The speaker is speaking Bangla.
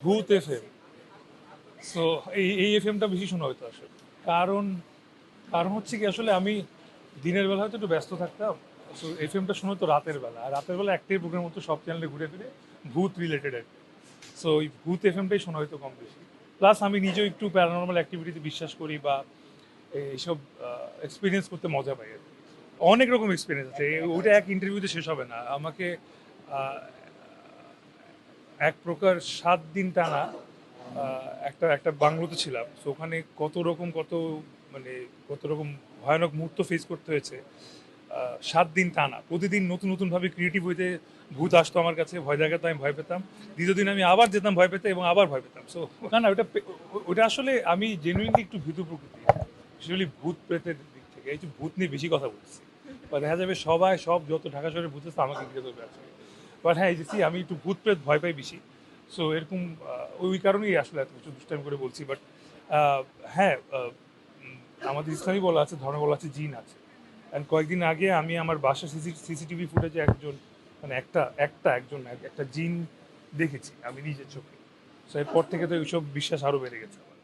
ভূত এফএম। সো এই এফএমটা বেশি শোনা হতো আসলে। কারণ কারণ হচ্ছে কি, আসলে আমি দিনের বেলা হয়তো একটু ব্যস্ত থাকতাম। সো এফএমটা শুনে তো রাতের বেলা, আর রাতের বেলা একটাই প্রোগ্রাম হতো সব চ্যানেলে ঘুরে ফিরে, ভূত রিলেটেড আর কি। সো ওই ভূত এফএমটাই শোনা হয়তো কম বেশি। প্লাস আমি নিজেও একটু প্যারানর্মাল অ্যাক্টিভিটিতে বিশ্বাস করি, বা এইসব এক্সপিরিয়েন্স করতে মজা পাই আর কি। অনেক রকম এক্সপিরিয়েন্স আছে, ওইটা এক ইন্টারভিউতে শেষ হবে না। আমাকে আহ, এক প্রকার 7 দিন টানা একটা একটা বাংলোতে ছিলাম। তো ওখানে মানে কত রকম ভয়ানক মুহূর্ত ফেস করতে হয়েছে। 7 দিন টানা প্রতিদিন নতুন নতুন ভাবে ক্রিয়েটিভ হইতে ভূত আসতো আমার কাছে, ভয় দেখাতো, আমি ভয় পেতাম। দ্বিতীয় দিন আমি আবার যেতাম ভয় পেতে, এবং আবার ভয় পেতাম। সো না না, ওটা আসলে আমি জেনুইনলি একটু ভীতু প্রকৃতি, স্পেশালি ভূত প্রেতের দিক থেকে। এই যে ভূত নিয়ে বেশি কথা বলছি, বা দেখা যাবে সব যত ঢাকা শহরে ভূত আছে আমাকে ঘিরে ধরবে আজকে। বাট হ্যাঁ, এই যে আমি একটু ভূত প্রেত ভয় পাই বেশি। সো এরকম ওই কারণেই আসলে এত কিছু দুষ্টাইম করে বলছি। বাট হ্যাঁ, আমাদের ইসলামী বলা আছে, ধর্মে বলা আছে জিন আছে। অ্যান্ড কয়েকদিন আগে আমি আমার বাসার সিসিটিভি ফুটেজে একজন, মানে একটা জিন দেখেছি আমি নিজের চোখে। সো এরপর থেকে তো এইসব বিশ্বাস আরও বেড়ে গেছে আমার।